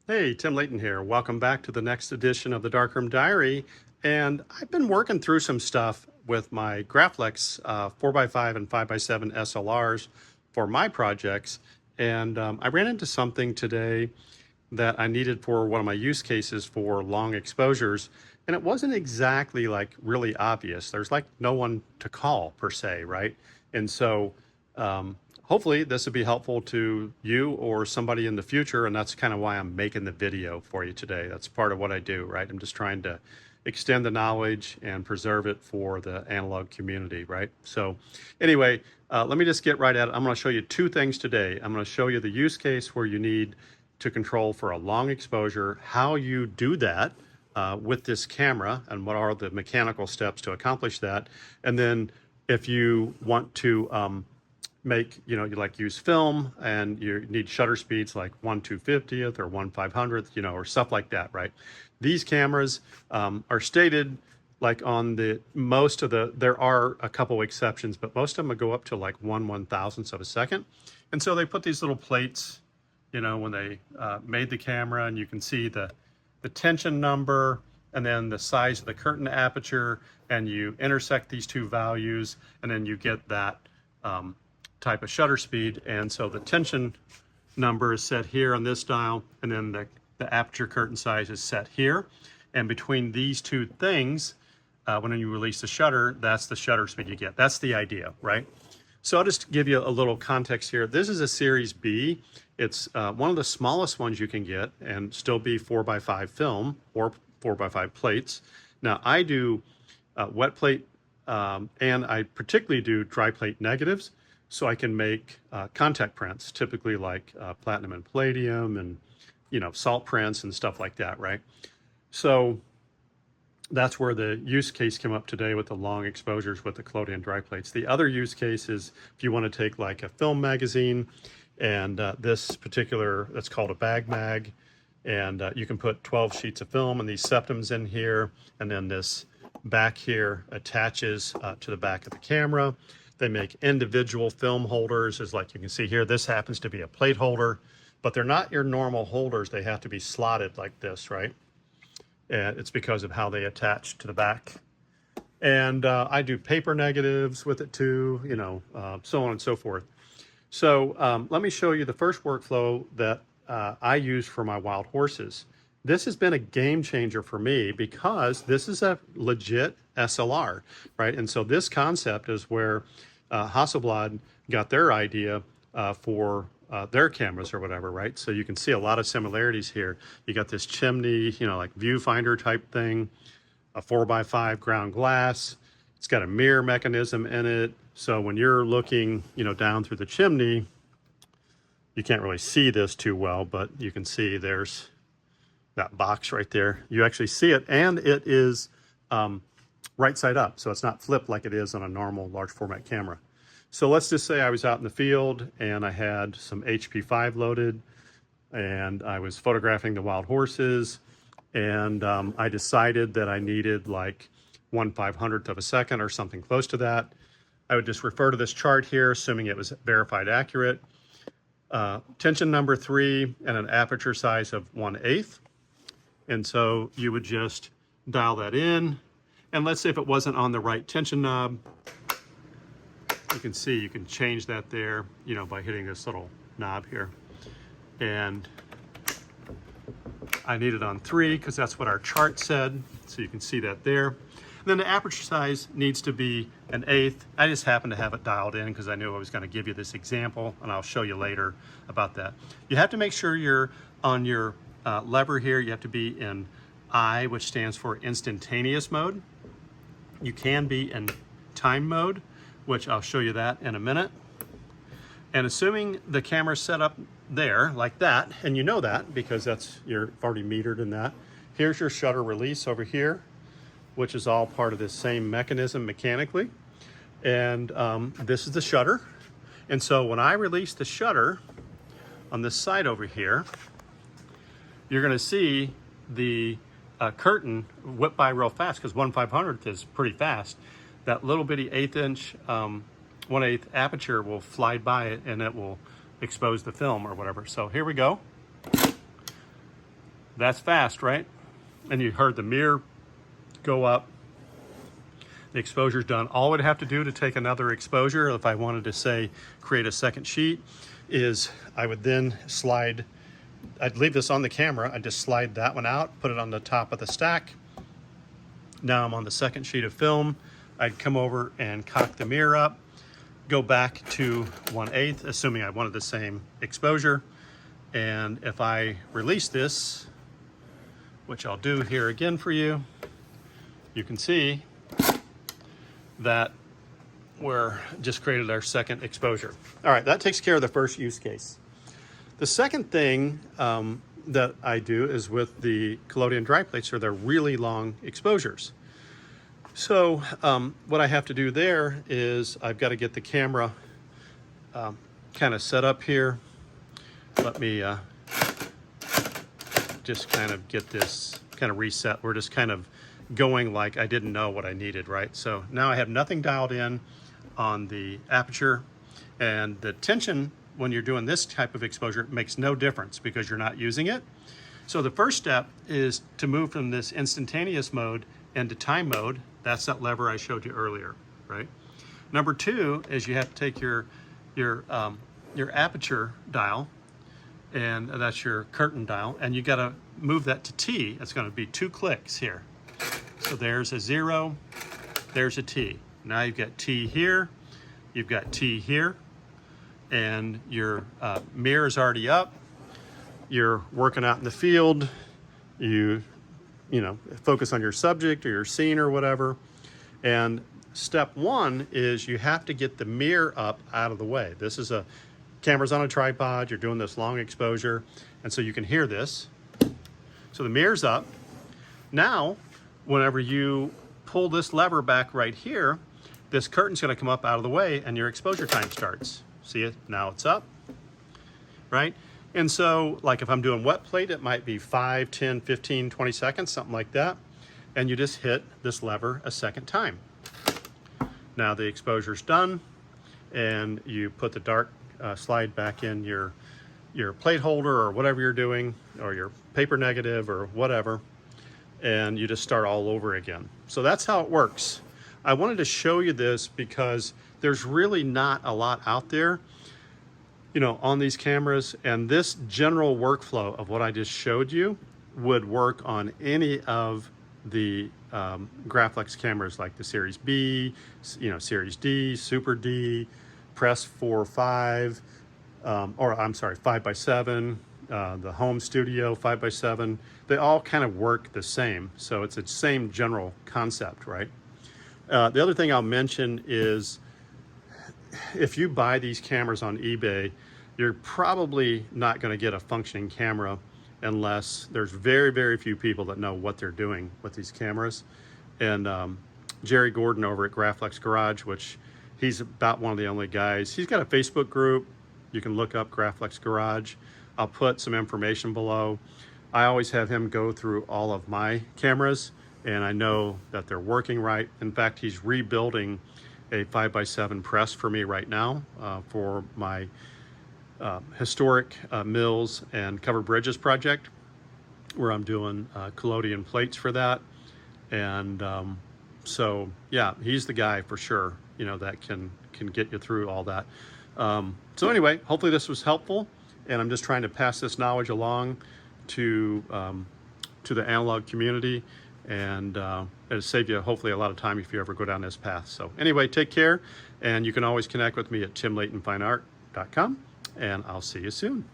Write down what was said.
Hey, Tim Layton here. Welcome back to the next edition of the Darkroom Diary. And I've been working through some stuff with my Graflex 4x5 and 5x7 SLRs for my projects. And I ran into something today that I needed for one of my use cases for long exposures. And it wasn't exactly like really obvious. There's like no one to call per se, right? And so hopefully this will be helpful to you or somebody in the future. And that's kind of why I'm making the video for you today. That's part of what I do, right? I'm just trying to extend the knowledge and preserve it for the analog community, right? So anyway, let me just get right at it. I'm going to show you two things today. I'm going to show you the use case where you need to control for a long exposure, how you do that with this camera, and what are the mechanical steps to accomplish that. And then if you want to make, you like use film and you need shutter speeds like 1/250th or 1/500th, or stuff like that, right? These cameras are stated like on the most of there are a couple exceptions, but most of them go up to like 1/1000th of a second. And so they put these little plates, when they made the camera, and you can see the tension number and then the size of the curtain aperture, and you intersect these two values, and then you get that type of shutter speed. And so the tension number is set here on this dial, and then the aperture curtain size is set here. And between these two things, when you release the shutter, that's the shutter speed you get. That's the idea, right? So I'll just give you a little context here. This is a Series B. It's one of the smallest ones you can get and still be 4x5 film or 4x5 plates. Now I do wet plate and I particularly do dry plate negatives, so I can make contact prints, typically like platinum and palladium and salt prints and stuff like that, right? So that's where the use case came up today with the long exposures with the collodion dry plates. The other use case is if you want to take like a film magazine, and this particular, that's called a bag mag, and you can put 12 sheets of film and these septums in here, and then this back here attaches to the back of the camera. They make individual film holders, as like you can see here. This happens to be a plate holder, but they're not your normal holders. They have to be slotted like this, right? And it's because of how they attach to the back. And I do paper negatives with it too, so on and so forth. So let me show you the first workflow that I use for my wild horses. This has been a game changer for me because this is a legit SLR, right? And so this concept is where Hasselblad got their idea for their cameras or whatever, right? So you can see a lot of similarities here. You got this chimney, like viewfinder type thing, a 4x5 ground glass. It's got a mirror mechanism in it. So when you're looking, down through the chimney, you can't really see this too well, but you can see there's that box right there. You actually see it, and it is right side up. So it's not flipped like it is on a normal large format camera. So let's just say I was out in the field and I had some HP5 loaded and I was photographing the wild horses, and I decided that I needed like 1/500th of a second or something close to that. I would just refer to this chart here, assuming it was verified accurate. Tension number 3 and an aperture size of 1/8. And so you would just dial that in. And let's say if it wasn't on the right tension knob, you can see you can change that there, by hitting this little knob here. And I need it on 3 because that's what our chart said. So you can see that there. And then the aperture size needs to be 1/8. I just happened to have it dialed in because I knew I was going to give you this example, and I'll show you later about that. You have to make sure you're on your lever here. You have to be in I, which stands for instantaneous mode. You can be in time mode, which I'll show you that in a minute. And assuming the camera's set up there like that, and you know that because you're already metered in that. Here's your shutter release over here, which is all part of this same mechanism mechanically. And this is the shutter. And so when I release the shutter on this side over here, you're gonna see the curtain whip by real fast because 1/500th is pretty fast. That little bitty 1/8 inch 1/8 aperture will fly by it, and it will expose the film or whatever. So here we go. That's fast, right? And you heard the mirror go up. The exposure's done. All I would have to do to take another exposure, if I wanted to say create a second sheet, is I would then slide, I'd leave this on the camera, I'd just slide that one out, put it on the top of the stack. Now I'm on the second sheet of film. I'd come over and cock the mirror up, go back to 1/8, assuming I wanted the same exposure. And if I release this, which I'll do here again for you, you can see that we're just created our second exposure. All right, that takes care of the first use case. The second thing that I do is with the collodion dry plates, or they're really long exposures. So what I have to do there is I've got to get the camera kind of set up here. Let me just kind of get this kind of reset. We're just kind of going like I didn't know what I needed, right? So now I have nothing dialed in on the aperture, and the tension when you're doing this type of exposure makes no difference because you're not using it. So the first step is to move from this instantaneous mode into time mode. That's that lever I showed you earlier, right? Number two is you have to take your aperture dial, and that's your curtain dial, and you got to move that to T. It's going to be 2 clicks here. So there's a 0, there's a T. Now you've got T here, you've got T here, and your mirror is already up. You're working out in the field. You know, focus on your subject or your scene or whatever. And step one is you have to get the mirror up out of the way. This is camera's on a tripod. You're doing this long exposure, and so you can hear this. So the mirror's up. Now, whenever you pull this lever back right here, this curtain's going to come up out of the way and your exposure time starts. See it? Now it's up, right? And so, like if I'm doing wet plate, it might be 5, 10, 15, 20 seconds, something like that. And you just hit this lever a second time. Now the exposure's done, and you put the dark slide back in your plate holder or whatever you're doing, or your paper negative or whatever, and you just start all over again. So that's how it works. I wanted to show you this because there's really not a lot out there, you know, on these cameras, and this general workflow of what I just showed you would work on any of the Graflex cameras, like the Series B, you know, Series D, Super D, Press 4.5, or I'm sorry, 5x7, the home studio 5x7. They all kind of work the same. So it's the same general concept, right? The other thing I'll mention is if you buy these cameras on eBay, you're probably not going to get a functioning camera unless there's very, very few people that know what they're doing with these cameras. And Jerry Gordon over at Graflex Garage, which he's about one of the only guys. He's got a Facebook group. You can look up Graflex Garage. I'll put some information below. I always have him go through all of my cameras, and I know that they're working right. In fact, he's rebuilding a 5x7 press for me right now for my historic mills and covered bridges project, where I'm doing collodion plates for that. And so yeah, he's the guy for sure, you know, that can get you through all that. So anyway, hopefully this was helpful, and I'm just trying to pass this knowledge along to the analog community, and it'll save you hopefully a lot of time if you ever go down this path. So anyway, take care, and you can always connect with me at timlaytonfineart.com, and I'll see you soon.